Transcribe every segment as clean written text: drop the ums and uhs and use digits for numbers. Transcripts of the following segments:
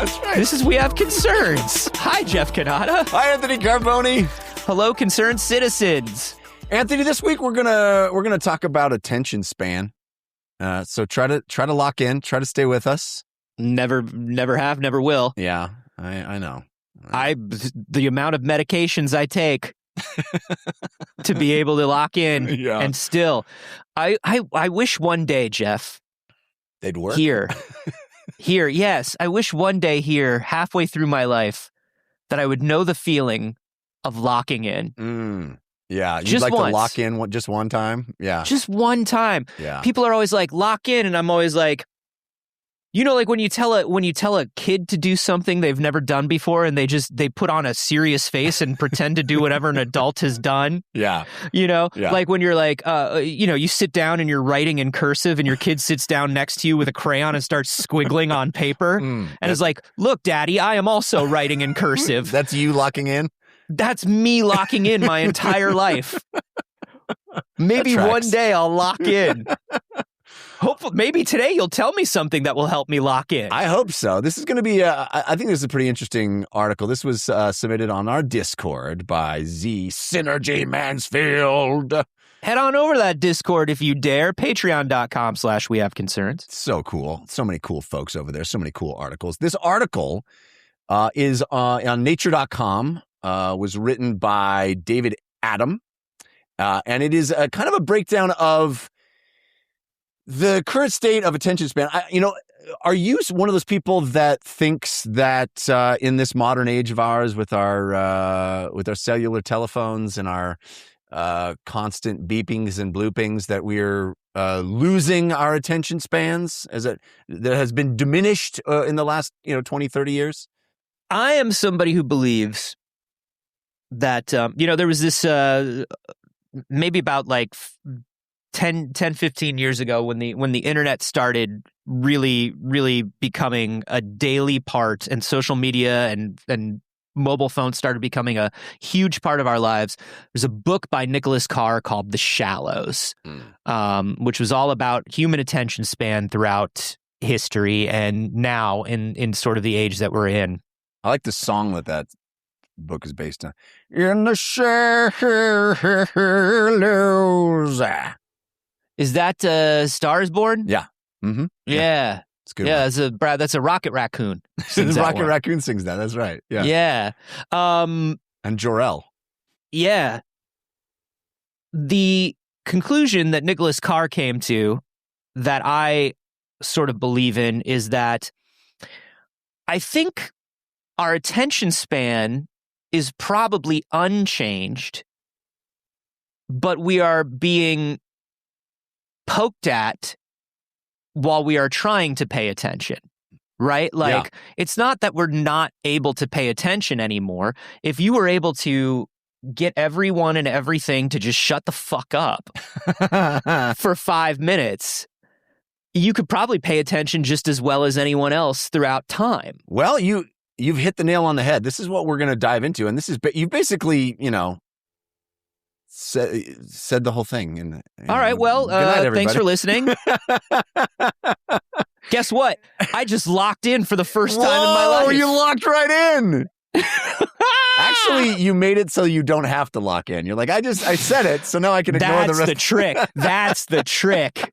That's right. This is We Have Concerns. Hi, Jeff Cannata. Hi, Anthony Carboni. Hello, concerned citizens. Anthony, this week we're gonna talk about attention span. So try to lock in, try to stay with us. Never have, never will. Yeah, I know. The amount of medications I take to be able to lock in, Yeah. and still, I wish one day, Jeff, They'd work Here, yes. I wish one day here, halfway through my life, that I would know the feeling of locking in. Yeah, you'd Just like once. to lock in just one time. Yeah, Just one time. yeah. People are always like, lock in, and I'm always like, like when you tell a kid to do something they've never done before, and they put on a serious face and pretend to do whatever an adult has done. Yeah. Yeah. Yeah. When you're like, you sit down and you're writing in cursive, and your kid sits down next to you with a crayon and starts squiggling on paper, and is like, look, Daddy, I am also writing in cursive. That's you locking in? That's me locking in my entire life. Maybe That one tracks. day I'll lock in. Hopefully, maybe today you'll tell me something that will help me lock in. I hope so. This is going to be, I think this is a pretty interesting article. This was submitted on our Discord by Z Synergy Mansfield. Head on over to that Discord if you dare. Patreon.com/We Have Concerns. So cool. So many cool folks over there. So many cool articles. This article is on nature.com, was written by David Adam. And it is kind of a breakdown of the current state of attention span. Are you one of those people that thinks that in this modern age of ours, with our cellular telephones and our constant beepings and bloopings, that we're losing our attention spans that has been diminished in the last 20, 30 years? I am somebody who believes that, there was this maybe about like 10, 15 years ago when the internet started really, really becoming a daily part, and social media and mobile phones started becoming a huge part of our lives. There's a book by Nicholas Carr called The Shallows, which was all about human attention span throughout history and now in sort of the age that we're in. I like the song that book is based on. In the shallows. Is that Stars Born? Yeah. Mm-hmm. Yeah. It's a good. Yeah, one. that's a Rocket Raccoon. sings that Rocket one. Raccoon sings that. That's right. Yeah. Yeah. And Jor-El. Yeah. The conclusion that Nicholas Carr came to, that I sort of believe in, is that I think our attention span is probably unchanged, but we are being poked at while we are trying to pay attention, right? Like, It's not that we're not able to pay attention anymore. If you were able to get everyone and everything to just shut the fuck up for 5 minutes, you could probably pay attention just as well as anyone else throughout time. Well, you've hit the nail on the head. This is what we're going to dive into, and you basically, said the whole thing. All right. Well, good night, thanks for everybody. listening. Guess what? I just locked in for the first time in my life. Oh, you locked right in. Actually, you made it so you don't have to lock in. You're like, I said it, so now I can ignore the rest. That's the trick. That's the trick.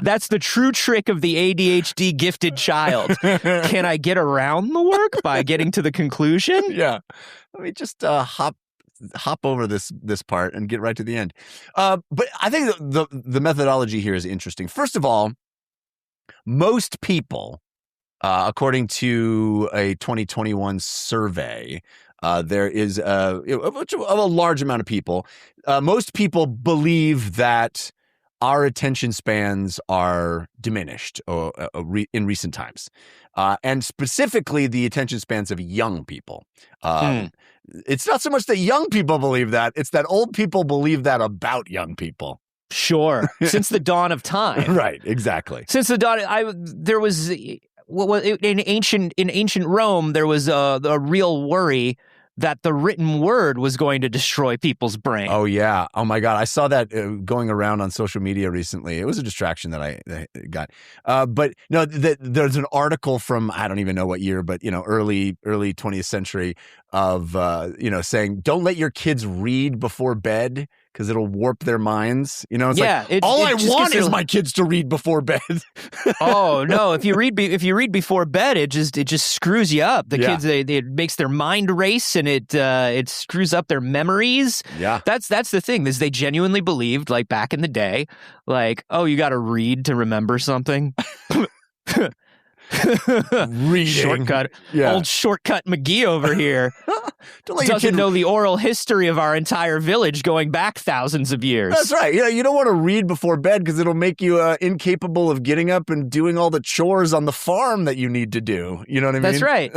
That's the true trick of the ADHD gifted child. Can I get around the work by getting to the conclusion? Yeah. Let me just hop over this part and get right to the end. But I think the methodology here is interesting. First of all, most people, according to a 2021 survey, there is a large amount of people. Most people believe that our attention spans are diminished in recent times, and specifically the attention spans of young people. It's not so much that young people believe that; it's that old people believe that about young people. Sure, since the dawn of time. Right, exactly. Since the dawn, in ancient Rome, there was a real worry that the written word was going to destroy people's brain. Oh, yeah. Oh, my God. I saw that going around on social media recently. It was a distraction that I got. But no, there's an article from, I don't even know what year, but, early 20th century of, saying, don't let your kids read before bed because it'll warp their minds. All I want is my kids to read before bed. Oh, no. If you read before bed, it just screws you up. The kids, it makes their mind race, and it screws up their memories. Yeah. That's the thing, is they genuinely believed, like back in the day, like, oh, you got to read to remember something. Reading. Shortcut. Yeah. Old Shortcut McGee over here. Don't let doesn't know the oral history of our entire village going back thousands of years. That's right. You don't want to read before bed because it'll make you incapable of getting up and doing all the chores on the farm that you need to do. You know what I mean? That's right.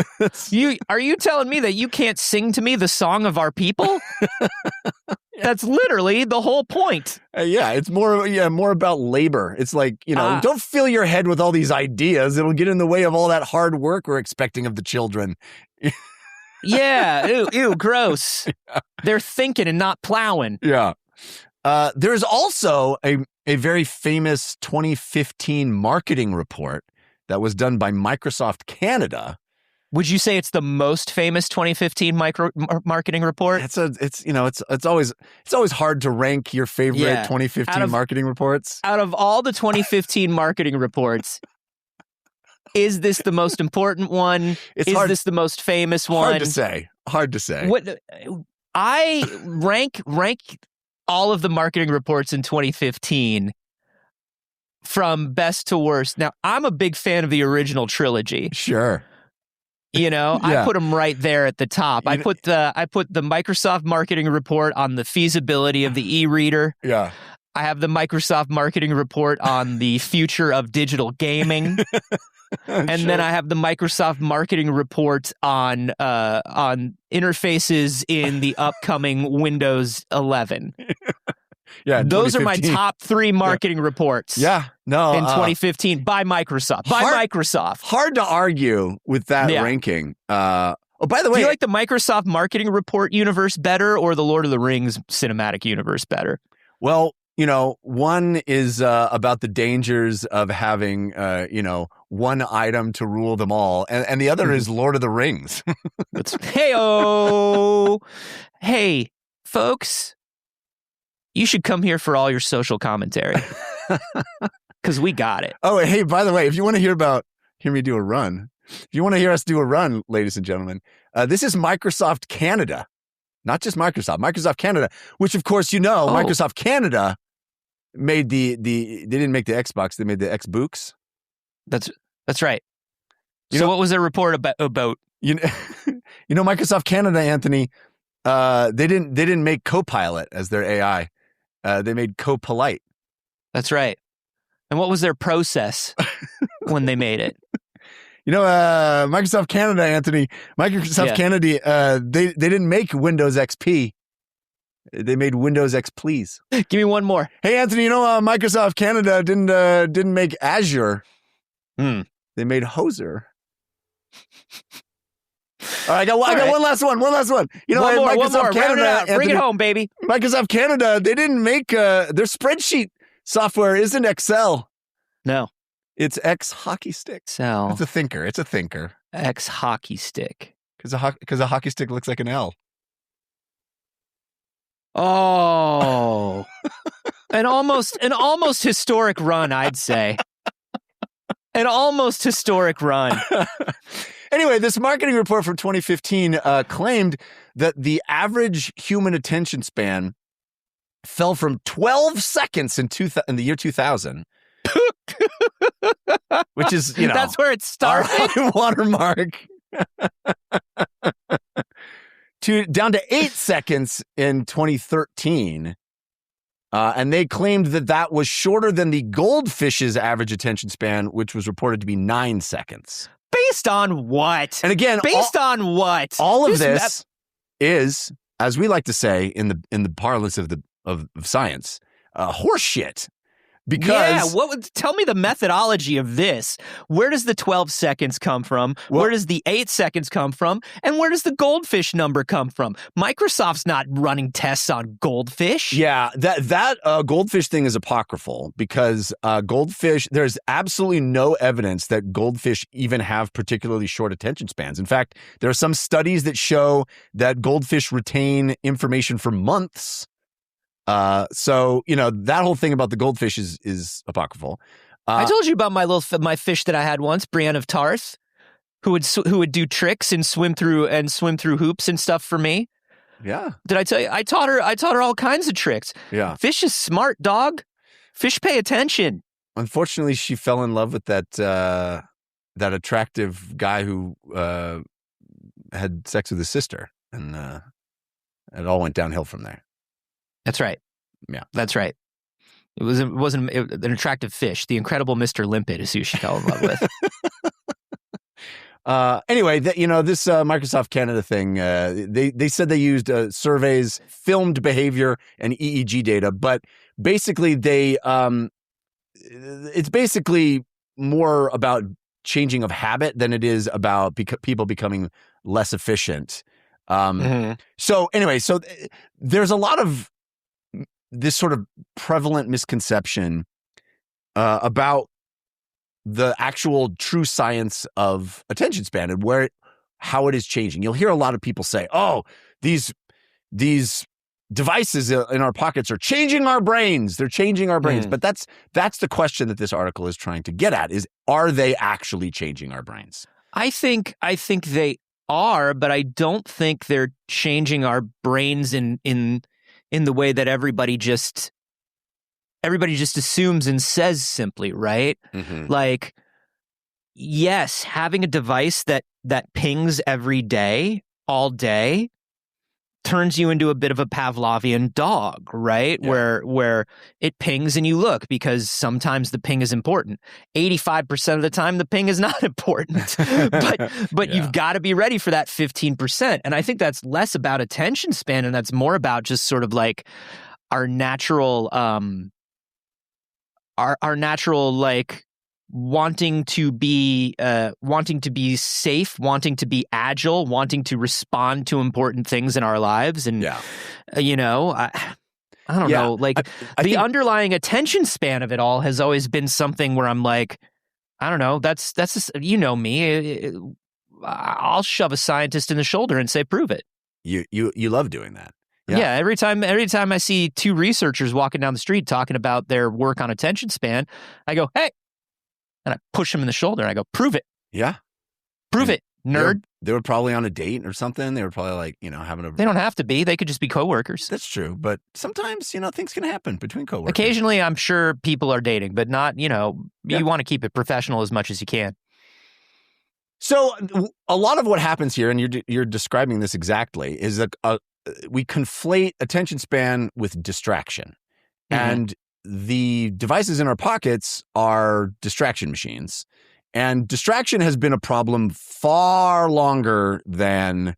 Are you telling me that you can't sing to me the song of our people? That's literally the whole point. It's more about labor. It's like, don't fill your head with all these ideas. It'll get in the way of all that hard work we're expecting of the children. Yeah. Ew, gross. They're thinking and not plowing. Yeah. There's also a very famous 2015 marketing report that was done by Microsoft Canada. Would you say it's the most famous 2015 marketing report? It's always hard to rank your favorite 2015 marketing reports. Out of all the 2015 marketing reports, is this the most important one? Is this the most famous one? Hard to say. What I rank all of the marketing reports in 2015 from best to worst. Now, I'm a big fan of the original trilogy. Sure. I put them right there at the top. I put the Microsoft marketing report on the feasibility of the e-reader. Yeah. I have the Microsoft marketing report on the future of digital gaming. And then I have the Microsoft marketing report on interfaces in the upcoming Windows 11. Yeah, those are my top 3 marketing reports. Yeah, no, in 2015 by Microsoft. Microsoft. Hard to argue with that ranking. By the way, do you like the Microsoft marketing report universe better or the Lord of the Rings cinematic universe better? Well, one is about the dangers of having one item to rule them all, and the other is Lord of the Rings. Hey, folks. You should come here for all your social commentary. Because we got it. Oh, hey, by the way, if you want to hear me do a run, if you want to hear us do a run, ladies and gentlemen, this is Microsoft Canada. Not just Microsoft Canada, which of course, Microsoft Canada made they didn't make the Xbox, they made the Xbooks. That's right. So what was the report about? Microsoft Canada, Anthony, they didn't make Copilot as their AI. They made Copolite. That's right. And what was their process when they made it? Microsoft Canada, Anthony. Canada, they didn't make Windows XP. They made Windows X, please. Give me one more. Hey, Anthony, Microsoft Canada didn't make Azure. They made Hoser. All right, I got one last one. One last one. Microsoft Canada, Anthony, bring it home, baby. Microsoft Canada, they didn't make their spreadsheet software isn't Excel. No. It's X hockey stick. Excel. It's a thinker. X hockey stick. Because a hockey stick looks like an L. Oh. an almost historic run, I'd say. An almost historic run. Anyway, this marketing report from 2015 claimed that the average human attention span fell from 12 seconds in the year 2000, which is, that's where it started. Our high watermark, down to 8 seconds in 2013. And they claimed that was shorter than the goldfish's average attention span, which was reported to be 9 seconds. Based on what? And again, on what? All of this is, as we like to say in the parlance of science, horse shit. Because tell me the methodology of this. Where does the 12 seconds come from? Where does the 8 seconds come from? And where does the goldfish number come from? Microsoft's not running tests on goldfish. Yeah, that goldfish thing is apocryphal because goldfish, there's absolutely no evidence that goldfish even have particularly short attention spans. In fact, there are some studies that show that goldfish retain information for months. So, that whole thing about the goldfish is apocryphal. I told you about my fish that I had once, Brienne of Tarth, who would do tricks and swim through hoops and stuff for me. Yeah. Did I tell you? I taught her all kinds of tricks. Yeah. Fish is smart, dog. Fish pay attention. Unfortunately, she fell in love with that attractive guy who had sex with his sister, and it all went downhill from there. That's right. Yeah, that's right. It wasn't an attractive fish. The incredible Mr. Limpet is who she fell in love with. Anyway, this Microsoft Canada thing, they said they used surveys, filmed behavior, and EEG data, but basically it's basically more about changing of habit than it is about people becoming less efficient. So anyway, there's a lot of this sort of prevalent misconception about the actual true science of attention span and how it is changing. You'll hear a lot of people say, "Oh, these devices in our pockets are changing our brains. They're changing our brains." But that's the question that this article is trying to get at: is are they actually changing our brains? I think they are, but I don't think they're changing our brains in the way that everybody just assumes and says simply, right? Mm-hmm. Like, yes, having a device that pings every day, all day, turns you into a bit of a Pavlovian dog, right? Yeah. Where it pings and you look because sometimes the ping is important. 85% of the time the ping is not important. but Yeah. you've got to be ready for that 15%. And I think that's less about attention span and that's more about just sort of like our natural like wanting to be safe, wanting to be agile, wanting to respond to important things in our lives. And, I don't know, like I think underlying attention span of it all has always been something where I'm like, I don't know, that's just, me. I'll shove a scientist in the shoulder and say, prove it. You love doing that. Yeah. Every time I see two researchers walking down the street talking about their work on attention span, I go, hey, and I push them in the shoulder and I go, prove it. Yeah. Prove it, nerd. They were probably on a date or something. They were probably like, having a... They don't have to be. They could just be coworkers. That's true. But sometimes, things can happen between coworkers. Occasionally, I'm sure people are dating, but not, you want to keep it professional as much as you can. So a lot of what happens here, and you're describing this exactly, is that we conflate attention span with distraction. Mm-hmm. And the devices in our pockets are distraction machines. And distraction has been a problem far longer than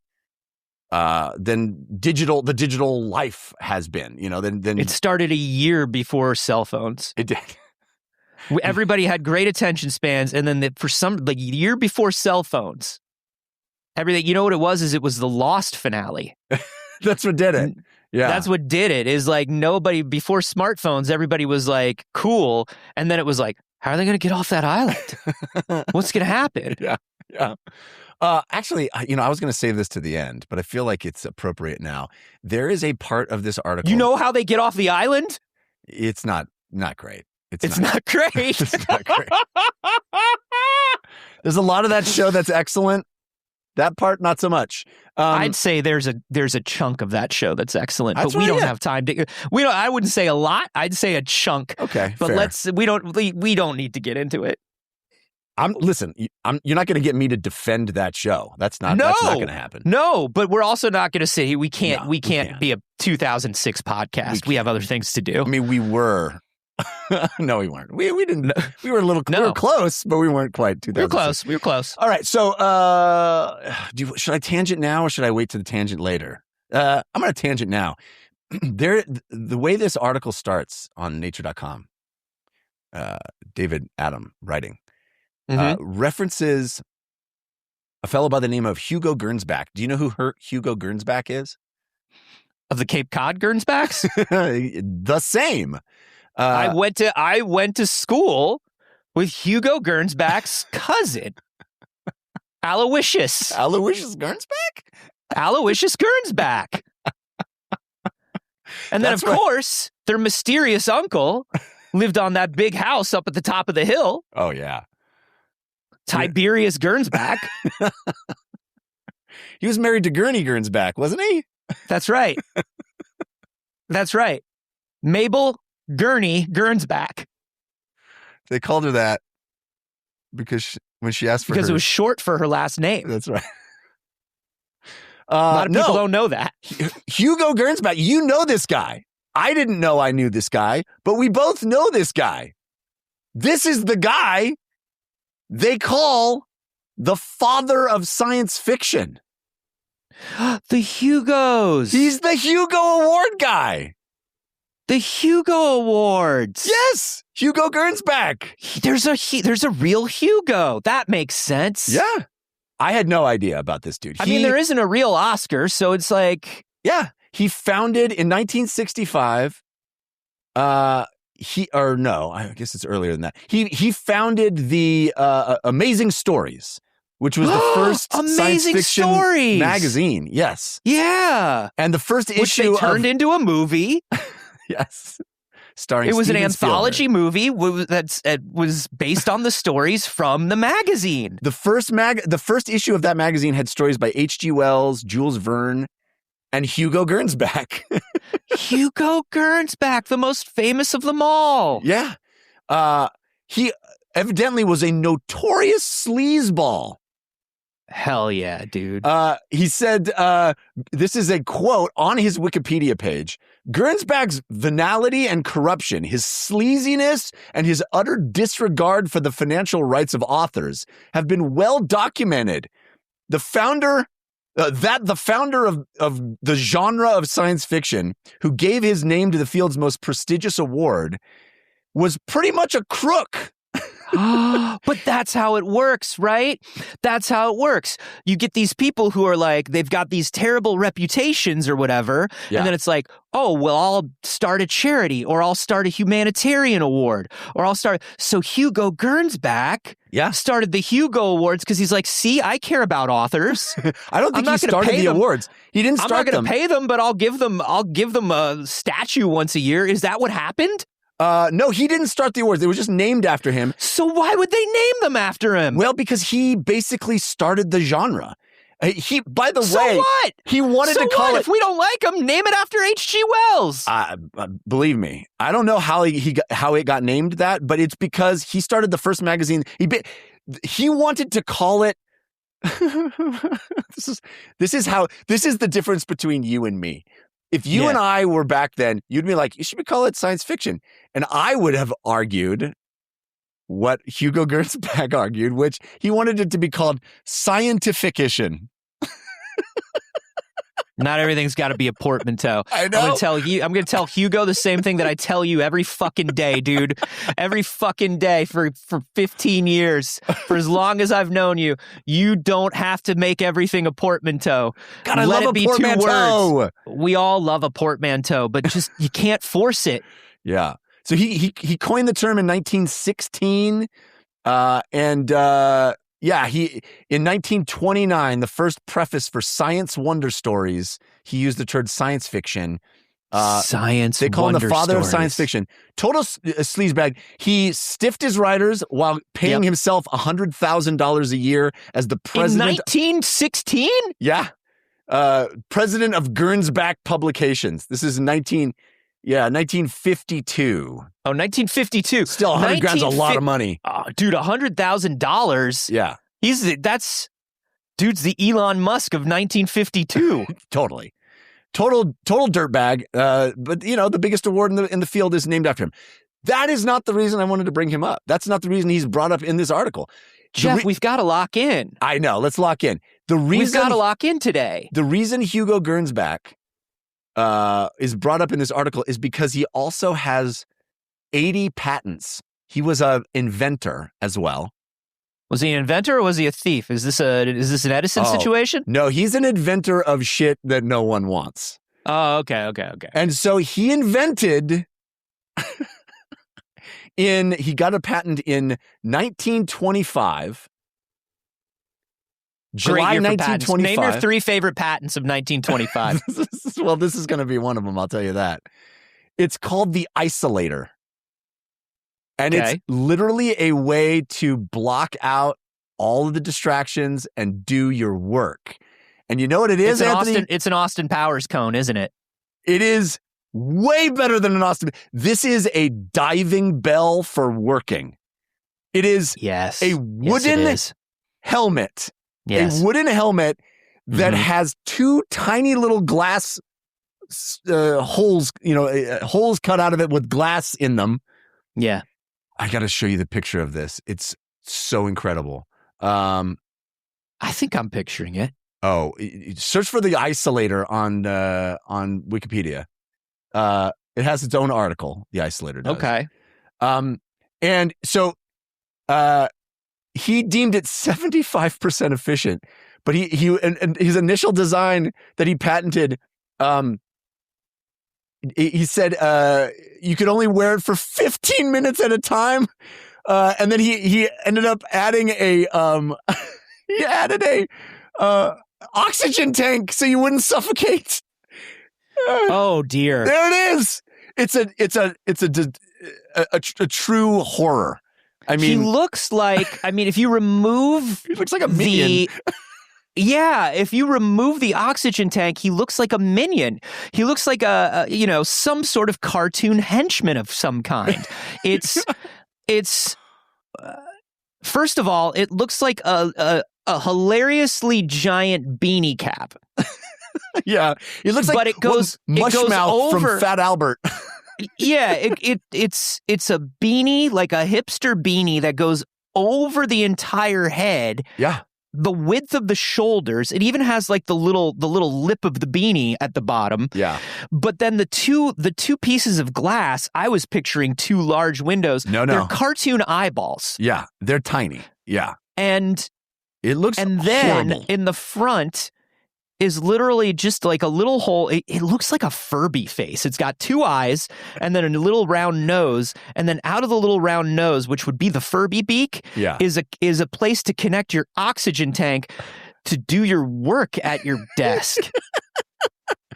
the digital life has been. Than it started a year before cell phones. It did. Everybody had great attention spans, and then for some year before cell phones, everything. You know what it was? It was the Lost finale. That's what did it. Yeah. That's what did it, is like nobody, before smartphones, everybody was like, cool. And then it was like, how are they going to get off that island? What's going to happen? Yeah. Actually, I was going to save this to the end, but I feel like it's appropriate now. There is a part of this article. You know how they get off the island? It's not great. It's not great. It's not great. There's a lot of that show that's excellent. That part, not so much. I'd say there's a chunk of that show that's excellent, but we don't have time to. I wouldn't say a lot. I'd say a chunk. Okay, but fair. we don't need to get into it. You're not going to get me to defend that show. That's not going to happen. No, but we're also not going to say we can't be a 2006 podcast. We have other things to do. I mean, we were. No, we weren't. We didn't. We were a little. We were close, but we weren't quite 2006. We were close. All right. So, should I tangent now or should I wait to the tangent later? I'm going to tangent now. The way this article starts on Nature.com David Adam writing, references a fellow by the name of Hugo Gernsback. Do you know who Hugo Gernsback is? Of the Cape Cod Gernsbacks? The same. I went to school with Hugo Gernsback's cousin, Aloysius. Aloysius Gernsback? Aloysius Gernsback. And then, course, their mysterious uncle lived on that big house up at the top of the hill. Oh, yeah. Tiberius Gernsback. He was married to Gurney Gernsback, wasn't he? That's right. That's right. Mabel Gurney Gernsback. They called her that because when she asked for because it was short for her last name. That's right. A lot of people don't know that. Hugo Gernsback, you know this guy. I didn't know I knew this guy, but we both know this guy. This is the guy they call the father of science fiction. The Hugos. He's the Hugo Award guy. The Hugo Awards. Yes, Hugo Gernsback. There's a real Hugo. That makes sense. Yeah. I had no idea about this dude. I mean, there isn't a real Oscar, so it's like... Yeah. He founded in 1965. I guess it's earlier than that. He founded the Amazing Stories, which was the first science fiction magazine. Yes. Yeah. And the first which issue they turned into a movie. Yes. Starring It was Steven an anthology Spielberg. movie that was based on the stories from the magazine. The first issue of that magazine had stories by H.G. Wells, Jules Verne, and Hugo Gernsback. Hugo Gernsback, the most famous of them all. Yeah. He evidently was a notorious sleazeball. Hell yeah, dude. He said, this is a quote on his Wikipedia page. Gernsback's venality and corruption, his sleaziness, and his utter disregard for the financial rights of authors have been well documented. The founder of the genre of science fiction, who gave his name to the field's most prestigious award, was pretty much a crook. But that's how it works, right? That's how it works. You get these people who are like, they've got these terrible reputations or whatever. Yeah. And then it's like, oh, well, I'll start a charity or I'll start a humanitarian award or So Hugo Gernsback started the Hugo Awards because he's like, see, I care about authors. I don't think he started the awards. He didn't start them. I'm not going to pay them, but I'll give them a statue once a year. Is that what happened? No, he didn't start the awards. They were just named after him. So why would they name them after him? Well, because he basically started the genre. By the so way, what? He wanted to call it. If we don't like him, name it after H.G. Wells. Believe me, I don't know how it got named that, but it's because he started the first magazine. He wanted to call it. This is the difference between you and me. If you and I were back then, you'd be like, you should call it science fiction. And I would have argued what Hugo Gernsback argued, which he wanted it to be called scientification. Not everything's got to be a portmanteau. I know. I'm going to tell Hugo the same thing that I tell you every fucking day, dude. Every fucking day for 15 years. For as long as I've known you, you don't have to make everything a portmanteau. God, I love a portmanteau. 2 words. We all love a portmanteau, but just you can't force it. Yeah. So he coined the term in 1916, in 1929, the first preface for Science Wonder Stories, he used the term science fiction. They call him the father of science fiction. Total sleazebag. He stiffed his writers while paying himself $100,000 a year as the president. In 1916? Yeah. President of Gernsback Publications. This is 1952. Oh, 1952. Still, 100 grand's a lot of money. Dude, $100,000. Yeah. Dude's the Elon Musk of 1952. Totally. Total dirtbag. But the biggest award in the field is named after him. That is not the reason I wanted to bring him up. That's not the reason he's brought up in this article. Jeff, we've got to lock in. I know. Let's lock in. We've got to lock in today. The reason Hugo Gernsback is brought up in this article is because he also has 80 patents He was an inventor as well. Was he an inventor or was he a thief? Is this an Edison situation? No, he's an inventor of shit that no one wants. Oh, okay. And so he invented he got a patent in 1925. July 1925. Name your 3 favorite patents of 1925. Well, this is going to be one of them, I'll tell you that. It's called the isolator. And it's literally a way to block out all of the distractions and do your work. And you know what it is, Anthony? It's an Austin Powers cone, isn't it? It is way better than an Austin. This is a diving bell for working. It is a wooden helmet. Yes. A wooden helmet that has 2 tiny little glass holes, holes cut out of it with glass in them. Yeah. I got to show you the picture of this. It's so incredible. I think I'm picturing it. Oh, search for the isolator on Wikipedia. It has its own article. The isolator does. Okay. And so he deemed it 75% efficient, but he and his initial design that he patented, he said you could only wear it for 15 minutes at a time, and then he ended up adding a oxygen tank so you wouldn't suffocate. Oh dear! There it is. It's a true horror. I mean, he looks like. I mean, if you remove, he looks like a minion. Yeah, if you remove the oxygen tank, he looks like a minion. He looks like some sort of cartoon henchman of some kind. It's first of all, it looks like a hilariously giant beanie cap. Yeah, it looks like but it goes Mushmouth from Fat Albert. Yeah, it's a beanie, like a hipster beanie that goes over the entire head. Yeah. The width of the shoulders. It even has like the little lip of the beanie at the bottom. Yeah. But then the two pieces of glass, I was picturing 2 large windows. No. They're cartoon eyeballs. Yeah, they're tiny. Yeah. And it looks and then horrible. In the front is literally just like a little hole. It looks like a Furby face. It's got 2 eyes and then a little round nose. And then out of the little round nose, which would be the Furby beak, is a place to connect your oxygen tank to do your work at your desk.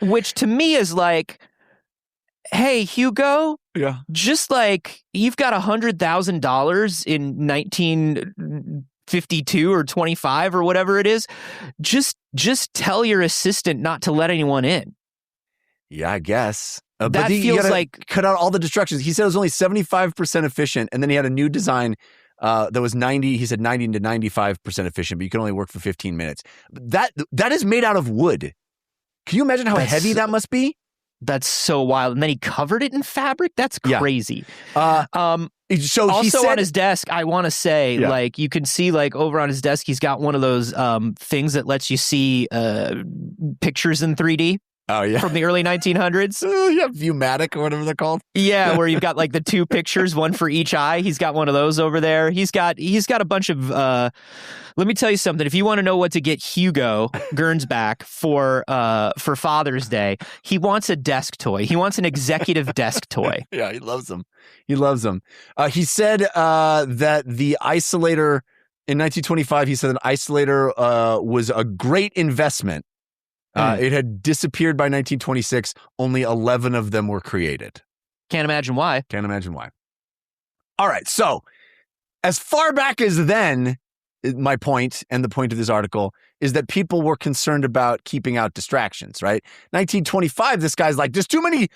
Which to me is like, hey, Hugo, just like you've got $100,000 in 1952 or 25 or whatever it is, just tell your assistant not to let anyone in. Yeah, I guess. That feels like cut out all the distractions. He said it was only 75% efficient, and then he had a new design that was 90 to 95% efficient, but you can only work for 15 minutes. That is made out of wood. Can you imagine how heavy that must be? That's so wild. And then he covered it in fabric? That's crazy. So also he said, on his desk, I want to say, like, you can see, like, over on his desk, he's got one of those things that lets you see pictures in 3D. Oh, yeah. From the early 1900s. Yeah, Viewmatic or whatever they're called. Yeah, where you've got like the 2 pictures, one for each eye. He's got one of those over there. He's got a bunch of let me tell you something. If you want to know what to get Hugo Gernsback for Father's Day, he wants a desk toy. He wants an executive desk toy. Yeah, he loves them. He said that the isolator in 1925, he said an isolator was a great investment. It had disappeared by 1926. Only 11 of them were created. Can't imagine why. All right. So as far back as then, my point and the point of this article is that people were concerned about keeping out distractions, right? 1925, this guy's like, there's too many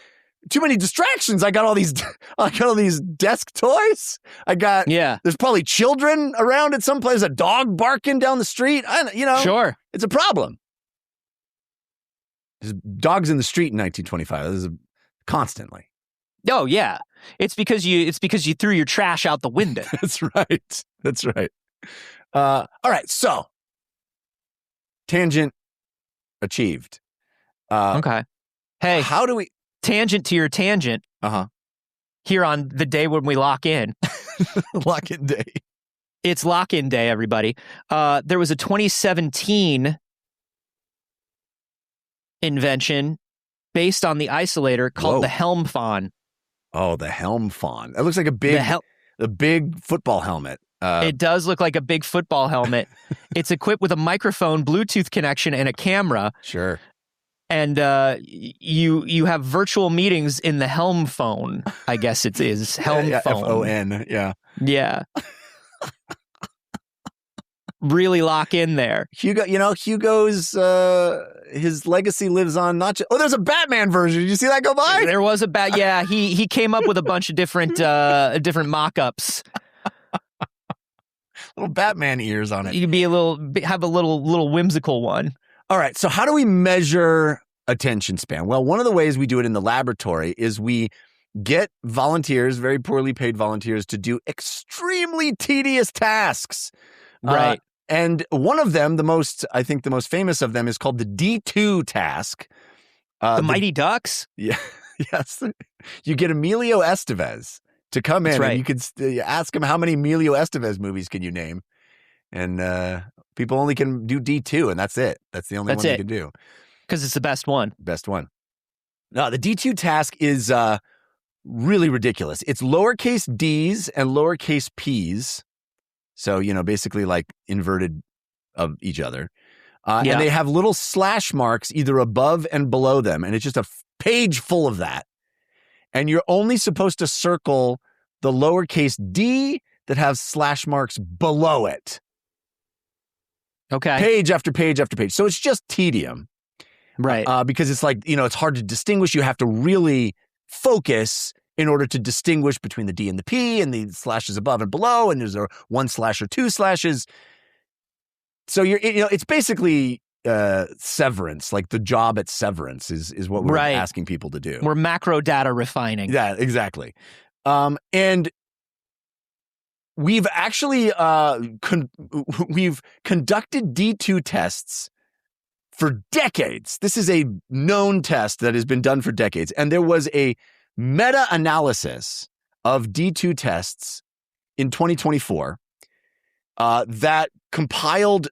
distractions. I got all these desk toys. There's probably children around at some place, a dog barking down the street. Sure. It's a problem. There's dogs in the street in 1925. This is constantly. Oh yeah, it's because you threw your trash out the window. That's right. All right. So tangent achieved. Okay. Hey, how do we tangent to your tangent? Uh-huh. Here on the day when we lock in. Lock-in day. It's lock-in day, everybody. There was a 2017 invention based on the isolator called Whoa. the Helm Phone. Oh, the Helm Phone. It looks like a big football helmet. It does look like a big football helmet. It's equipped with a microphone, Bluetooth connection, and a camera. Sure. And you have virtual meetings in the Helm Phone. I guess it is Helm Phone. Phone. Yeah. Yeah. Really lock in there. Hugo's his legacy lives on not just. Oh, there's a Batman version. Did you see that go by? There was yeah. He came up with a bunch of different mock-ups. Little Batman ears on it. You'd be have a little whimsical one. All right. So how do we measure attention span? Well, one of the ways we do it in the laboratory is we get volunteers, very poorly paid volunteers, to do extremely tedious tasks. Right. And one of them, the most famous of them, is called the D2 task. The Mighty Ducks? Yeah. Yes. You get Emilio Estevez to come in, and you can ask him, how many Emilio Estevez movies can you name? And people only can do D2, and that's it. That's the only one you can do. Because it's the best one. Best one. No, the D2 task is really ridiculous. It's lowercase d's and lowercase p's. So, basically like inverted of each other. And they have little slash marks either above and below them. And it's just a page full of that. And you're only supposed to circle the lowercase d that have slash marks below it. Okay. Page after page after page. So it's just tedium. Right. Because it's like, it's hard to distinguish. You have to really focus in order to distinguish between the D and the P and the slashes above and below. And there's one slash or two slashes. So it's basically Severance, like the job at Severance is what we're asking people to do. We're macro data refining. Yeah, exactly. And we've actually we've conducted D2 tests for decades. This is a known test that has been done for decades. And there was a meta-analysis of D2 tests in 2024 that compiled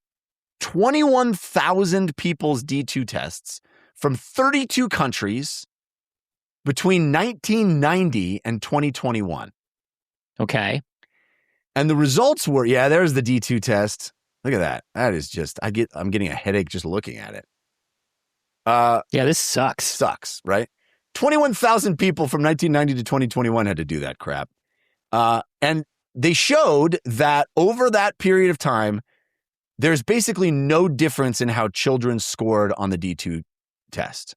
21,000 people's D2 tests from 32 countries between 1990 and 2021. Okay. And the results were, there's the D2 test. Look at that. That is just, I'm getting a headache just looking at it. This sucks. Sucks, right? 21,000 people from 1990 to 2021 had to do that crap. And they showed that over that period of time, there's basically no difference in how children scored on the D2 test.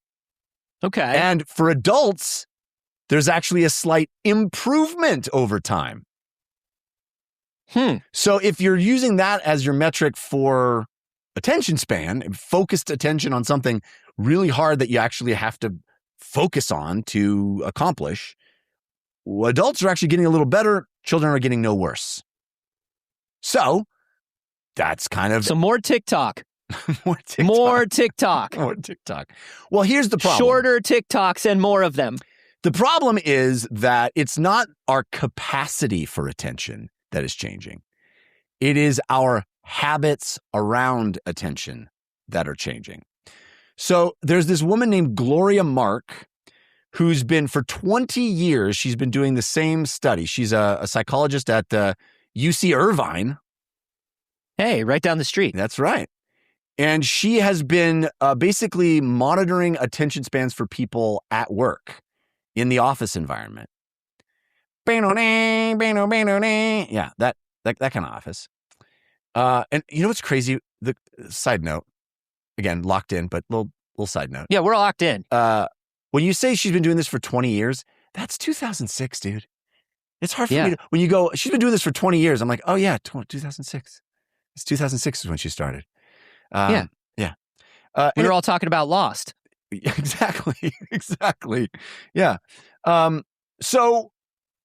Okay. And for adults, there's actually a slight improvement over time. So if you're using that as your metric for attention span, focused attention on something really hard that you actually have to focus on to accomplish, adults are actually getting a little better. Children are getting no worse. So that's kind of... So more TikTok. More TikTok. More TikTok. More TikTok. Well, here's the problem. Shorter TikToks and more of them. The problem is that it's not our capacity for attention that is changing. It is our habits around attention that are changing. So there's this woman named Gloria Mark who's been, for 20 years, she's been doing the same study. She's a psychologist at UC Irvine. Hey, right down the street. That's right. And she has been basically monitoring attention spans for people at work in the office environment. Yeah, that kind of office. And you know what's crazy? The side note, again, locked in, but little side note. Yeah, we're locked in. When you say she's been doing this for 20 years, that's 2006, dude. It's hard for me to, when you go, she's been doing this for 20 years. I'm like, oh yeah, 2006. It's 2006 is when she started. Yeah. We were all talking about Lost. Exactly. Yeah. So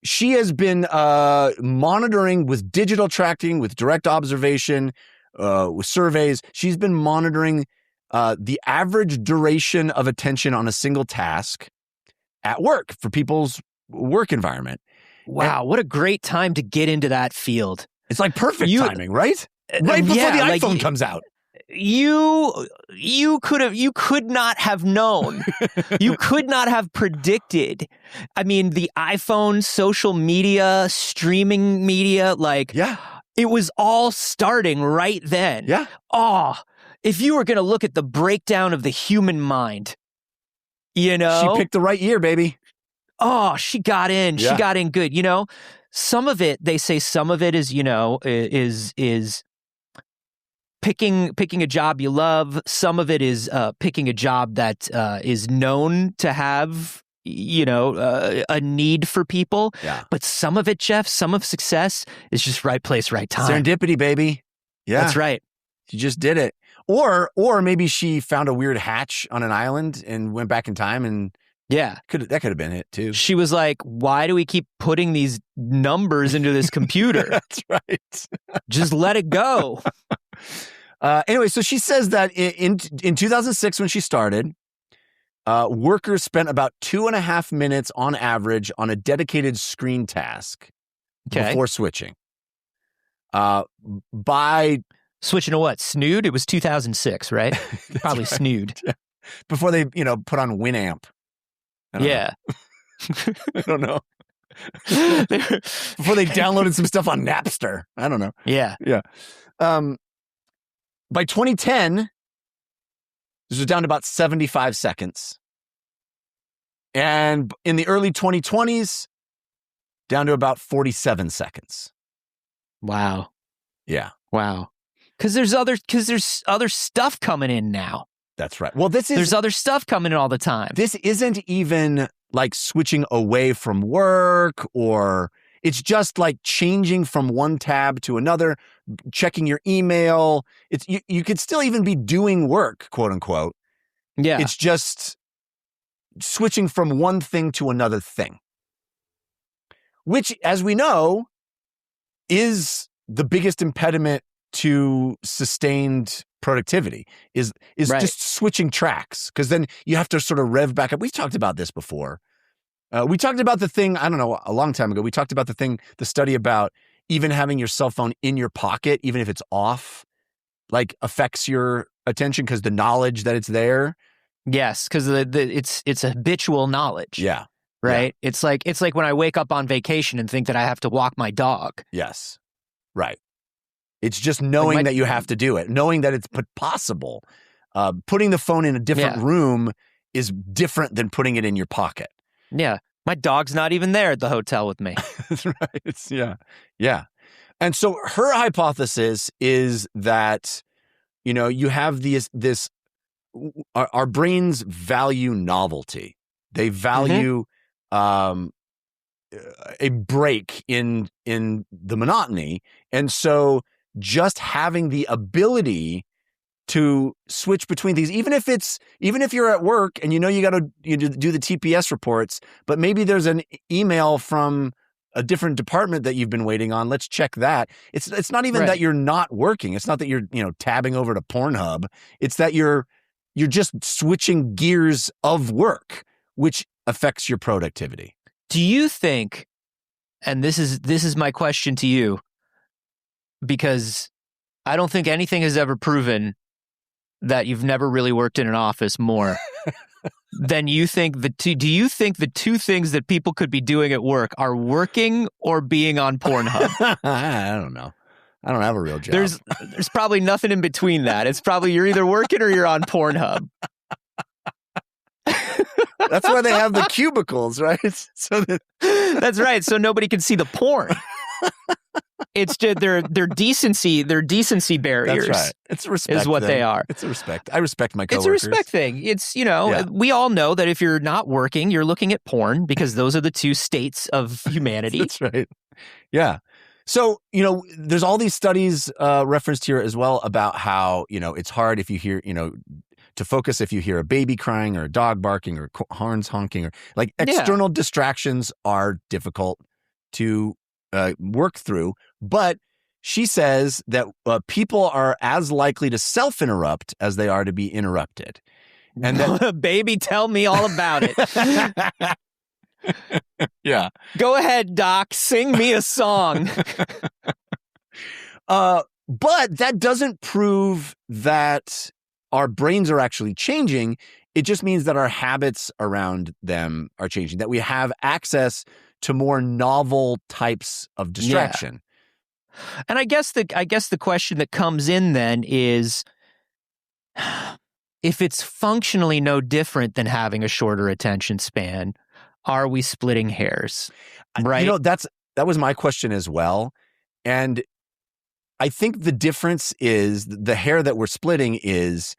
she has been monitoring with digital tracking, with direct observation, with surveys. She's been monitoring the average duration of attention on a single task at work for people's work environment. Wow, what a great time to get into that field. It's like perfect timing, right? Right before the iPhone comes out. You could not have known. You could not have predicted. I mean, the iPhone, social media, streaming media, it was all starting right then. Yeah. Oh, if you were going to look at the breakdown of the human mind, She picked the right year, baby. Oh, she got in. Yeah. She got in good. Some of it, they say some of it is, is picking a job you love. Some of it is picking a job that is known to have, a need for people. Yeah. But some of it, Jeff, some of success is just right place, right time. Serendipity, baby. Yeah. That's right. She just did it. Or maybe she found a weird hatch on an island and went back in time and that could have been it too. She was like, why do we keep putting these numbers into this computer? That's right. Just let it go. Anyway, so she says that in 2006 when she started, workers spent about 2.5 minutes on average on a dedicated screen task before switching. By switching to what? Snood? It was 2006, right? Probably right. Snood. Yeah. Before they, put on Winamp. Yeah. I don't know. Before they downloaded some stuff on Napster. I don't know. Yeah. Yeah. By 2010, this was down to about 75 seconds. And in the early 2020s, down to about 47 seconds. Wow. Yeah. Wow. Because there's other stuff coming in now. That's right. Well, there's other stuff coming in all the time. This isn't even like switching away from work, or it's just like changing from one tab to another, checking your email. It's you could still even be doing work, quote unquote. Yeah. It's just switching from one thing to another thing, which, as we know, is the biggest impediment to sustained productivity is right. Just switching tracks, because then you have to sort of rev back up. We talked about this before. We talked about the thing, I don't know, a long time ago. We talked about the study about even having your cell phone in your pocket, even if it's off, like affects your attention because the knowledge that it's there. Yes, because it's habitual knowledge. Yeah. Right. Yeah. It's like when I wake up on vacation and think that I have to walk my dog. Yes. Right. It's just knowing that you have to do it, knowing that it's possible. Putting the phone in a different room is different than putting it in your pocket. Yeah. My dog's not even there at the hotel with me. That's right. Yeah. Yeah. And so her hypothesis is that, you have our brains value novelty. They value a break in the monotony. And so just having the ability to switch between these, even if you're at work and you got to do the TPS reports, but maybe there's an email from a different department that you've been waiting on. Let's check that. It's not even that you're not working. It's not that you're tabbing over to Pornhub. It's that you're just switching gears of work, which affects your productivity. Do you think, and this is my question to you, because I don't think anything has ever proven that you've never really worked in an office more than you think do you think the two things that people could be doing at work are working or being on Pornhub? I don't know. I don't have a real job. There's probably nothing in between that. It's probably you're either working or you're on Pornhub. That's why they have the cubicles, right? That's right. So nobody can see the porn. It's just their decency barriers. That's right. It's a respect is what thing. They are. It's a respect. I respect my coworkers. It's a respect thing. It's we all know that if you're not working, you're looking at porn, because those are the two states of humanity. That's right. Yeah. So, there's all these studies referenced here as well about how, it's hard if you hear, to focus if you hear a baby crying or a dog barking or horns honking, or like external distractions are difficult to work through. But she says that people are as likely to self-interrupt as they are to be interrupted. And that, baby, tell me all about it. Yeah. Go ahead, Doc. Sing me a song. But that doesn't prove that our brains are actually changing. It just means that our habits around them are changing, that we have access to more novel types of distraction. Yeah. And I guess the question that comes in then is, if it's functionally no different than having a shorter attention span, are we splitting hairs? Right? That was my question as well. And I think the difference is the hair that we're splitting is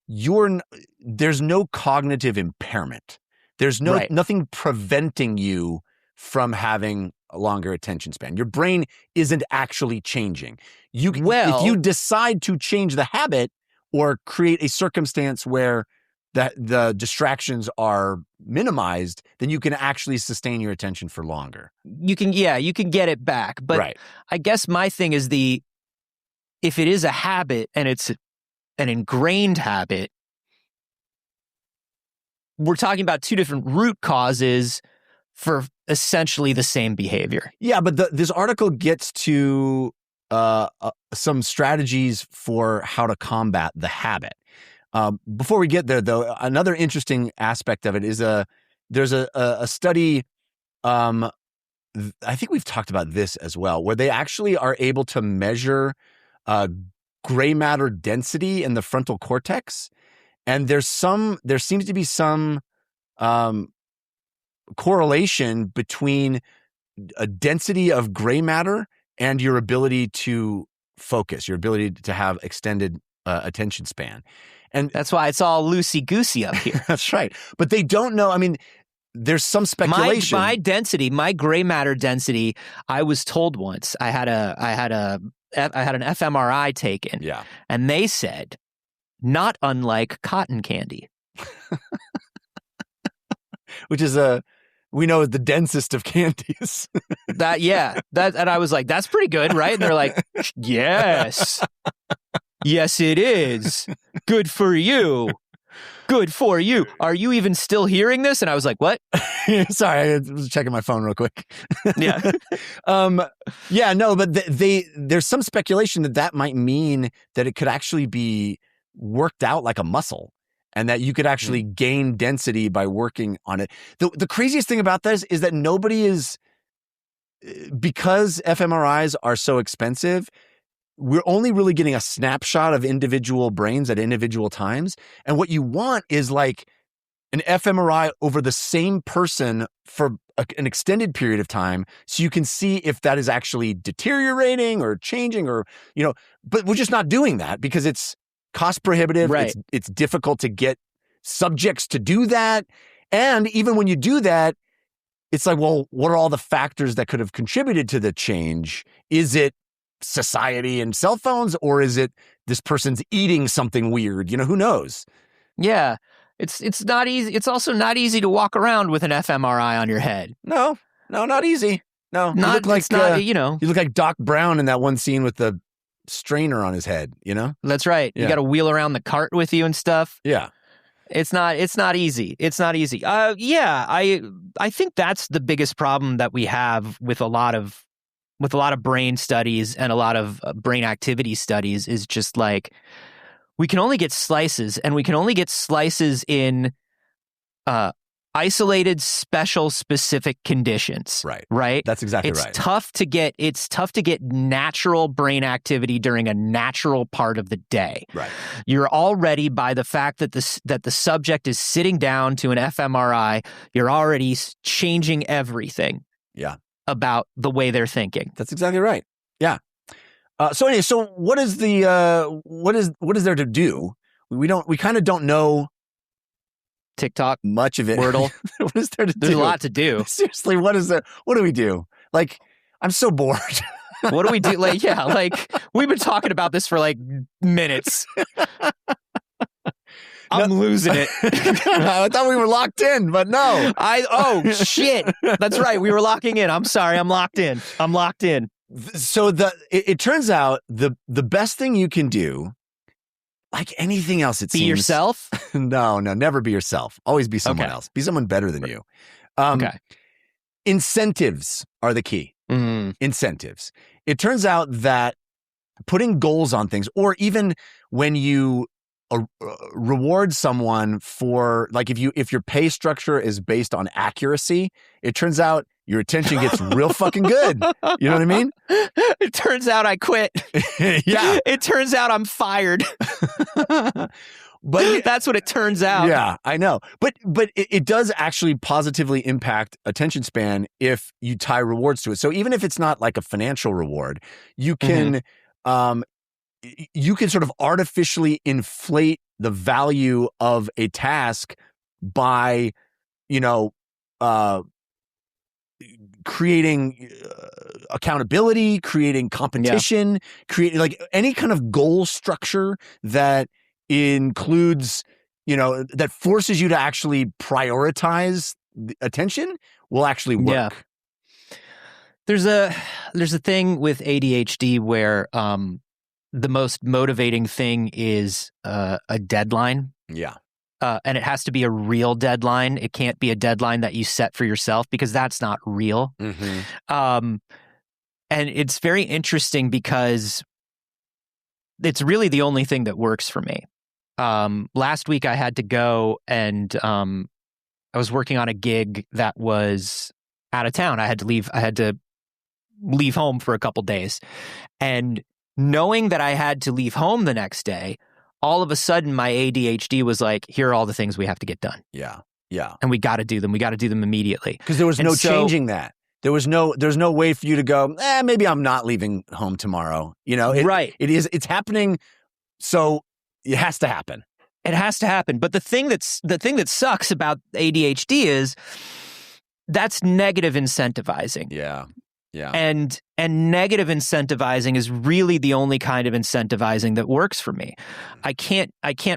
there's no cognitive impairment. There's nothing preventing you from having a longer attention span. Your brain isn't actually changing. If you decide to change the habit or create a circumstance where the distractions are minimized, then you can actually sustain your attention for longer. You can get it back. But I guess my thing is if it is a habit and it's an ingrained habit, we're talking about two different root causes for essentially the same behavior. Yeah, but this article gets to some strategies for how to combat the habit. Before we get there, though, another interesting aspect of it is there's a study, I think we've talked about this as well, where they actually are able to measure gray matter density in the frontal cortex. And there seems to be some correlation between a density of gray matter and your ability to focus, your ability to have extended attention span. And that's why it's all loosey-goosey up here. That's right. But they don't know. I mean, there's some speculation. My density, my gray matter density, I was told once, I had an fMRI taken. Yeah. And they said, not unlike cotton candy. Which is we know the densest of candies. And I was like, that's pretty good, right? And they're like, yes. Yes, it is. Good for you. Good for you. Are you even still hearing this? And I was like, what? Sorry, I was checking my phone real quick. Yeah. But there's some speculation that might mean that it could actually be worked out like a muscle and that you could actually gain density by working on it. The craziest thing about this is that because fMRIs are so expensive, we're only really getting a snapshot of individual brains at individual times. And what you want is like an fMRI over the same person for an extended period of time so you can see if that is actually deteriorating or changing but we're just not doing that because it's cost prohibitive. Right. It's difficult to get subjects to do that. And even when you do that, it's like, well, what are all the factors that could have contributed to the change? Is it society and cell phones, or is it this person's eating something weird? Who knows? Yeah. It's not easy. It's also not easy to walk around with an fMRI on your head. No, not easy. No, you look like Doc Brown in that one scene with the strainer on his head, That's right. Yeah. You got to wheel around the cart with you and stuff. Yeah. It's not easy. It's not easy. I think that's the biggest problem that we have with a lot of brain studies and a lot of brain activity studies is just like, we can only get slices, and we can only get slices in isolated, special, specific conditions. Right. That's exactly right. It's tough to get natural brain activity during a natural part of the day. Right. You're already, by the fact that the subject is sitting down to an fMRI, you're already changing everything. Yeah. About the way they're thinking. That's exactly right. Yeah. So what is what is there to do? We kind of don't know TikTok, much of it. Wordle. What is there to do? There's a lot to do. Seriously, what is there? What do we do? Like, I'm so bored. What do we do? We've been talking about this for minutes. I'm losing it. I thought we were locked in, but no. Oh shit. That's right. We were locking in. I'm sorry. I'm locked in. So it turns out the best thing you can do, like anything else, it seems. Be yourself? No, never be yourself. Always be someone else. Be someone better than you. Okay. Incentives are the key. Mm. Incentives. It turns out that putting goals on things, or even when you reward someone for, like, if your pay structure is based on accuracy, it turns out your attention gets real fucking good. You know what I mean? It turns out I quit. Yeah. It turns out I'm fired. But that's what it turns out. Yeah, I know. But it does actually positively impact attention span if you tie rewards to it. So even if it's not like a financial reward, you can you can sort of artificially inflate the value of a task by, creating accountability, creating competition, creating like any kind of goal structure that includes, that forces you to actually prioritize attention will actually work. Yeah. There's a thing with ADHD where the most motivating thing is a deadline. Yeah. And it has to be a real deadline. It can't be a deadline that you set for yourself, because that's not real. Mm-hmm. And it's very interesting because it's really the only thing that works for me. Last week I had to go and I was working on a gig that was out of town. I had to leave home for a couple days. And knowing that I had to leave home the next day, all of a sudden my ADHD was like, here are all the things we have to get done. Yeah. Yeah. And we got to do them. We got to do them immediately. Because there was no changing that. There's no way for you to go, maybe I'm not leaving home tomorrow. Right. It's happening. So it has to happen. It has to happen. But the thing that sucks about ADHD is that's negative incentivizing. Yeah. Yeah. And negative incentivizing is really the only kind of incentivizing that works for me. I can't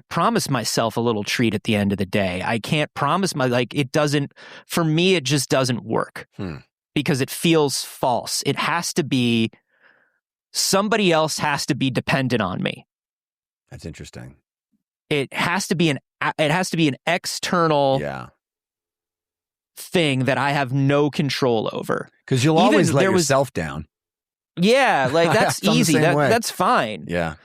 promise myself a little treat at the end of the day. I can't promise for me, it just doesn't work because it feels false. It has to be, somebody else has to be dependent on me. That's interesting. It has to be an external thing that I have no control over. Because you'll always let yourself down. Yeah, like that's easy. That's fine. Yeah.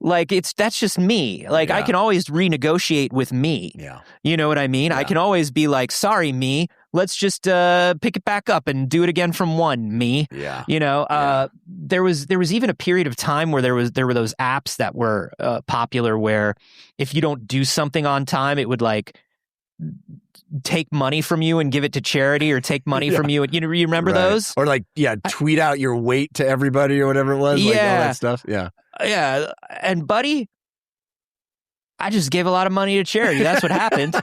Like that's just me. Like I can always renegotiate with me. Yeah. You know what I mean? Yeah. I can always be like, sorry, me. Let's just pick it back up and do it again from one, me. Yeah. There was even a period of time where there were those apps that were popular where if you don't do something on time, it would like take money from you and give it to charity, or take money from you. You remember those? Or tweet out your weight to everybody or whatever it was. Yeah. Like all that stuff. Yeah. Yeah. And buddy, I just gave a lot of money to charity. That's what happened.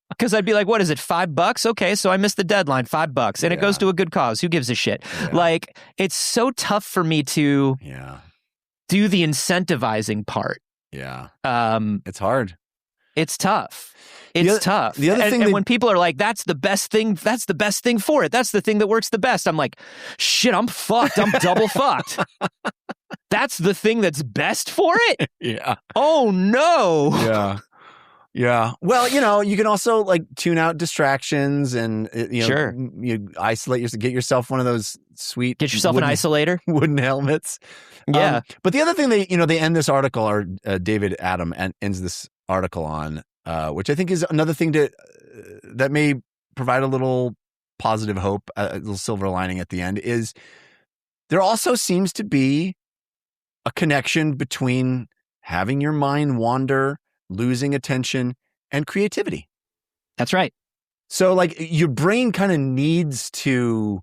Because I'd be like, what is it, $5? Okay, so I missed the deadline, $5. And it goes to a good cause. Who gives a shit? Yeah. Like, it's so tough for me to do the incentivizing part. Yeah. It's hard. It's tough. It's tough. The other thing, and when people are like, that's the best thing for it. That's the thing that works the best. I'm like, shit, I'm fucked. I'm double fucked. That's the thing that's best for it? Yeah. Oh, no. Yeah. Yeah. Well, you can also tune out distractions and, sure. You isolate yourself, get yourself one of those sweet. Get yourself an isolator. Wooden helmets. Yeah. But the other thing they end this article, or David Adam ends this article on, which I think is another thing that may provide a little positive hope, a little silver lining at the end, is there also seems to be a connection between having your mind wander, losing attention, and creativity. That's right. So your brain kind of needs to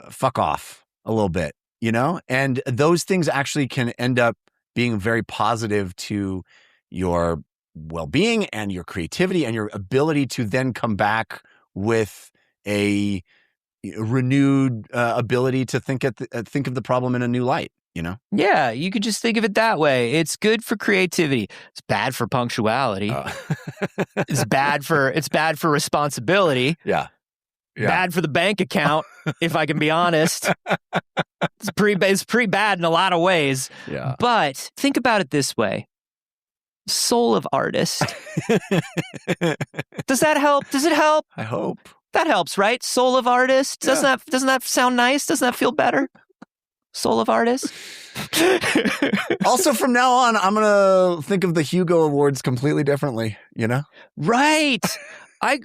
fuck off a little bit, and those things actually can end up being very positive to your well-being and your creativity and your ability to then come back with a renewed ability to think of the problem in a new light. Yeah, you could just think of it that way. It's good for creativity. It's bad for punctuality. It's bad for responsibility. Yeah. Bad for the bank account, if I can be honest. It's pretty bad in a lot of ways. Yeah. But think about it this way. Soul of artist. Does that help? Does it help? I hope. That helps, right? Soul of artist. Doesn't that sound nice? Doesn't that feel better? Soul of artist. Also, from now on, I'm gonna think of the Hugo Awards completely differently. You know, right?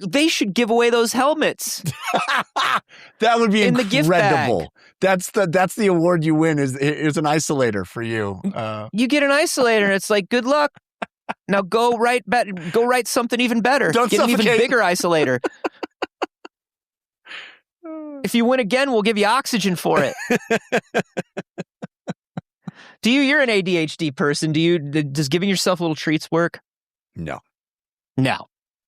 They should give away those helmets. That would be in incredible. The gift bag. That's the award you win. Is an isolator for you. You get an isolator, and it's like, good luck. Now go write something even better. Don't get suffocate. An even bigger isolator. If you win again, we'll give you oxygen for it. You're an ADHD person. Does giving yourself little treats work? No.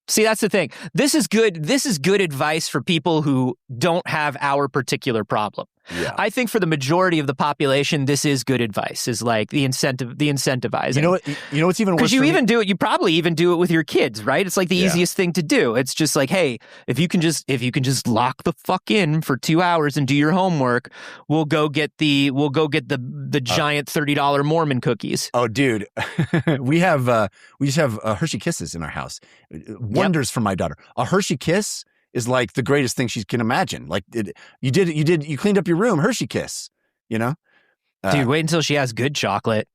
See, that's the thing. This is good advice for people who don't have our particular problem. Yeah. I think for the majority of the population, this is good advice. Is like the incentivizing. You know what's even worse? Because you probably even do it with your kids, right? It's like the easiest thing to do. It's just like, hey, if you can just lock the fuck in for 2 hours and do your homework, we'll go get the giant $30 Mormon cookies. Oh, dude, we just have Hershey Kisses in our house. Wonders for my daughter. A Hershey Kiss is like the greatest thing she can imagine. Like you cleaned up your room, Hershey Kiss, you know? Dude, wait until she has good chocolate.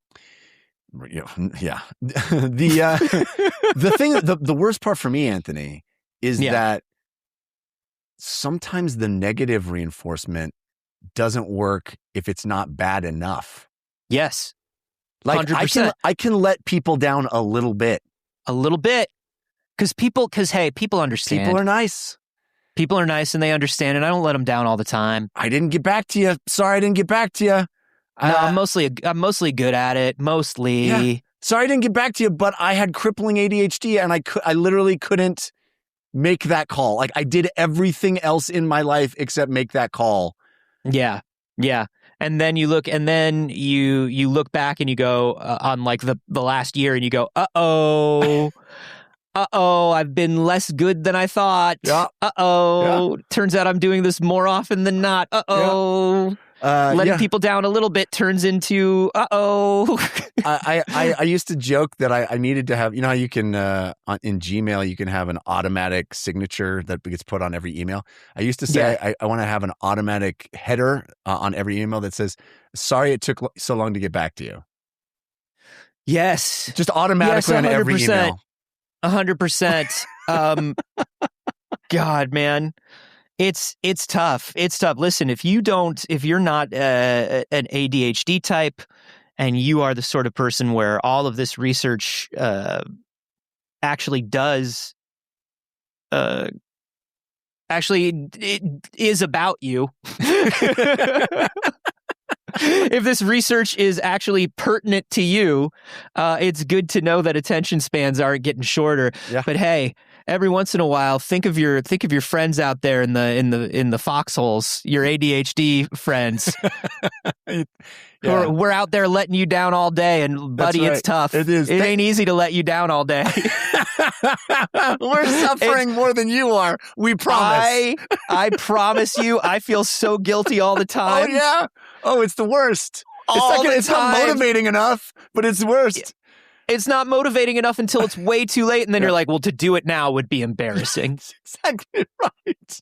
Yeah. The worst part for me, Anthony, is that sometimes the negative reinforcement doesn't work if it's not bad enough. Yes. Like 100%. I can let people down a little bit. A little bit. Because people understand. People are nice. People are nice and they understand, and I don't let them down all the time. I didn't get back to you. Sorry, I didn't get back to you. No, I'm mostly good at it. Mostly. Yeah. Sorry, I didn't get back to you, but I had crippling ADHD, and I literally couldn't make that call. Like I did everything else in my life except make that call. Yeah, yeah. And then you look back and you go on like the last year, and you go, uh-oh. I've been less good than I thought. Yeah. Uh-oh. Yeah. Turns out I'm doing this more often than not. Uh-oh. Yeah. Letting people down a little bit turns into uh-oh. I used to joke that I needed to have, you know how you can, in Gmail, you can have an automatic signature that gets put on every email. I used to say I want to have an automatic header on every email that says, sorry it took so long to get back to you. Yes. Just automatically on every email. 100%. God, man, it's tough. It's tough. Listen, if you're not an ADHD type, and you are the sort of person where all of this research actually does, it is about you. If this research is actually pertinent to you, it's good to know that attention spans aren't getting shorter. Yeah. But hey, every once in a while, think of your friends out there in the foxholes, your ADHD friends. We're out there letting you down all day, and buddy, right. It's tough. It is. It ain't easy to let you down all day. We're suffering more than you are. We promise. I promise you, I feel so guilty all the time. Oh yeah. Oh, it's the worst. It's not motivating enough, but it's the worst. It's not motivating enough until it's way too late, and then you're like, well, to do it now would be embarrassing. That's exactly right.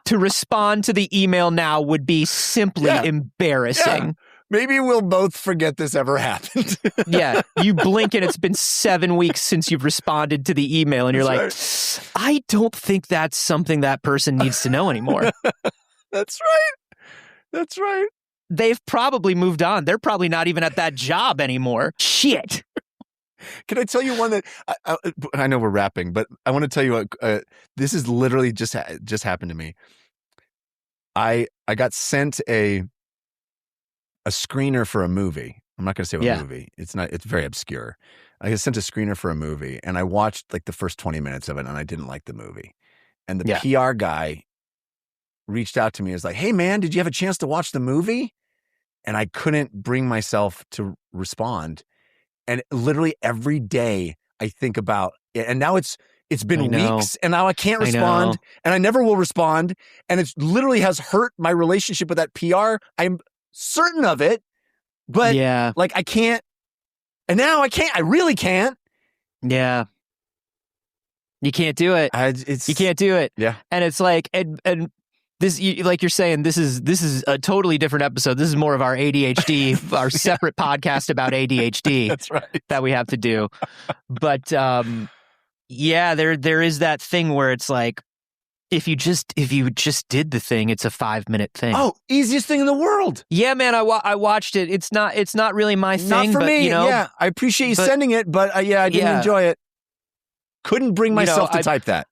To respond to the email now would be simply embarrassing. Yeah. Maybe we'll both forget this ever happened. Yeah, you blink and it's been 7 weeks since you've responded to the email, and you're That's like, right. I don't think that's something that person needs to know anymore. That's right. That's right. They've probably moved on. They're probably not even at that job anymore. Shit. Can I tell you one that I know we're wrapping, but I want to tell you what this is literally just happened to me. I got sent a screener for a movie. I'm not going to say what movie. It's very obscure. I got sent a screener for a movie, and I watched like the first 20 minutes of it, and I didn't like the movie. And the PR guy reached out to me and was like, hey man, did you have a chance to watch the movie? And I couldn't bring myself to respond. And literally every day I think about it. And now it's been weeks, and now I can't respond, and I never will respond. And it literally has hurt my relationship with that PR. I'm certain of it, but like I can't, and now I can't, I really can't. Yeah. You can't do it. You can't do it. Yeah. And it's like, and this, like you're saying, this is a totally different episode. This is more of our ADHD, our separate podcast about ADHD. That's right. That we have to do. But yeah, there is that thing where it's like, if you just did the thing, it's a 5-minute thing. Oh, easiest thing in the world. Yeah, man, I watched it. It's not really my thing. Not for but, me. You know, yeah, I appreciate you sending it, but I didn't enjoy it. Couldn't bring myself to type that.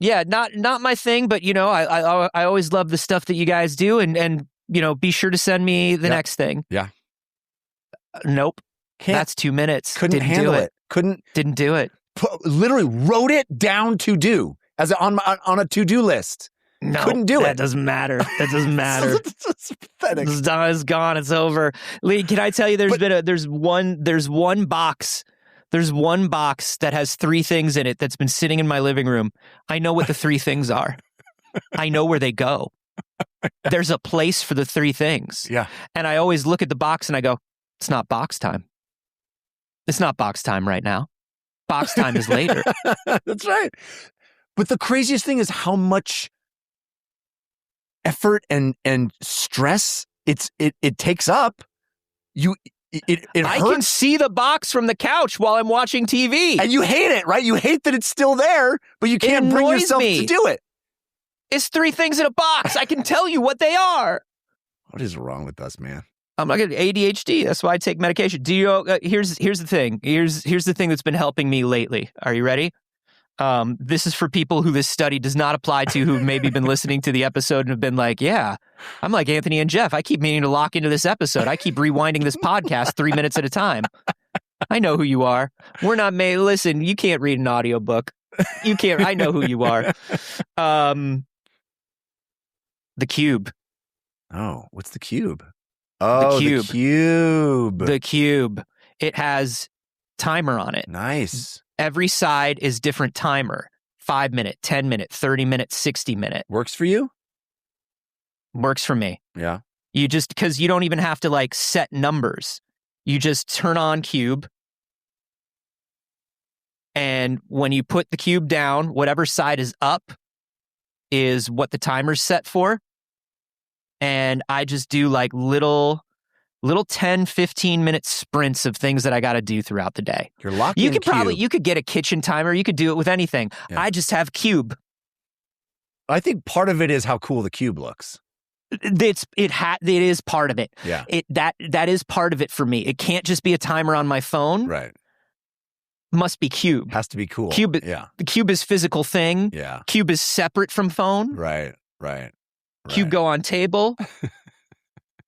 Yeah, not my thing, but I always love the stuff that you guys do, and be sure to send me the next thing. Yeah. Nope. That's 2 minutes. Couldn't handle it. Didn't do it. Literally wrote it down to do as on a to-do list. No, couldn't do it. That doesn't matter. That doesn't matter. It's pathetic. It's gone. It's over. Lee, can I tell you? There's one box. There's one box that has 3 things in it that's been sitting in my living room. I know what the 3 things are. I know where they go. There's a place for the 3 things. Yeah. And I always look at the box and I go, it's not box time. It's not box time right now. Box time is later. That's right. But the craziest thing is how much effort and stress it takes up. It I can see the box from the couch while I'm watching TV. And you hate it, right? You hate that it's still there, but you can't bring yourself to do it. It's 3 things in a box. I can tell you what they are. What is wrong with us, man? I'm not getting ADHD. That's why I take medication. Do you? Here's the thing. Here's the thing that's been helping me lately. Are you ready? This is for people who this study does not apply to, who've maybe been listening to the episode and have been like, yeah, I'm like Anthony and Jeff. I keep meaning to lock into this episode. I keep rewinding this podcast 3 minutes at a time. I know who you are. We're not made. Listen, you can't read an audiobook. You can't. I know who you are. The Cube. Oh, what's the Cube? Oh, the Cube. The Cube. It has timer on it. Nice. Every side is different timer. 5-minute, 10-minute, 30-minute, 60-minute. Works for you? Works for me. Yeah. You just, because you don't even have to like set numbers. You just turn on Cube. And when you put the Cube down, whatever side is up is what the timer's set for. And I just do like little 10, 15-minute sprints of things that I got to do throughout the day. You're locked in Cube. You could get a kitchen timer. You could do it with anything. Yeah. I just have Cube. I think part of it is how cool the Cube looks. It is part of it. Yeah. That is part of it for me. It can't just be a timer on my phone. Right. Must be Cube. Has to be cool. Cube. Yeah. The Cube is physical thing. Yeah. Cube is separate from phone. Right. Cube go on table.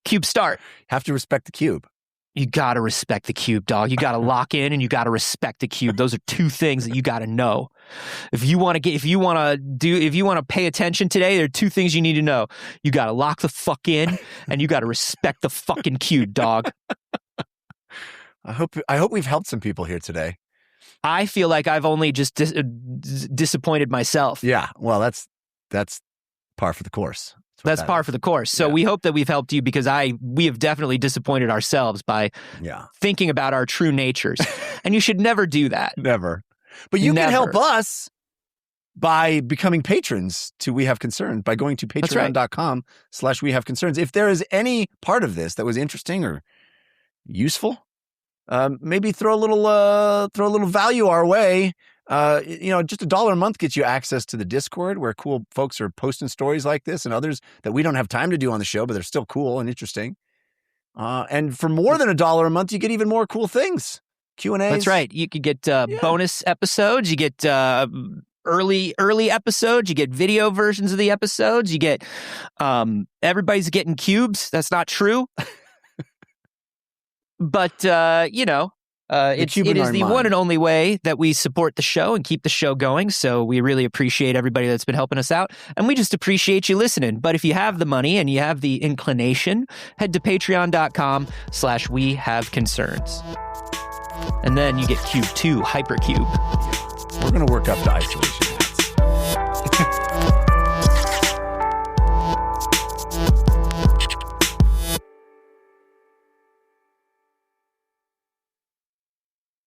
Cube start. Have to respect the Cube. You got to respect the Cube, dog. You got to lock in and you got to respect the Cube. Those are 2 things that you got to know. If you want to pay attention today, there are 2 things you need to know. You got to lock the fuck in and you got to respect the fucking Cube, dog. I hope we've helped some people here today. I feel like I've only just disappointed myself. Yeah. Well, that's par for the course. That's par for the course. So we hope that we've helped you, because we have definitely disappointed ourselves by thinking about our true natures. And you should never do that. Never. But you can help us by becoming patrons to We Have Concerns by going to patreon.com/We Have Concerns. If there is any part of this that was interesting or useful, maybe throw a little value our way. Just $1 a month gets you access to the Discord, where cool folks are posting stories like this and others that we don't have time to do on the show, but they're still cool and interesting. And for more than $1 a month, you get even more cool things. Q&As. That's right. You could get bonus episodes. You get early episodes. You get video versions of the episodes. You get everybody's getting cubes. That's not true. But it is the one and only way that we support the show and keep the show going. So we really appreciate everybody that's been helping us out. And we just appreciate you listening. But if you have the money and you have the inclination, head to patreon.com/We Have Concerns. And then you get Cube 2, Hypercube. We're going to work up to isolation.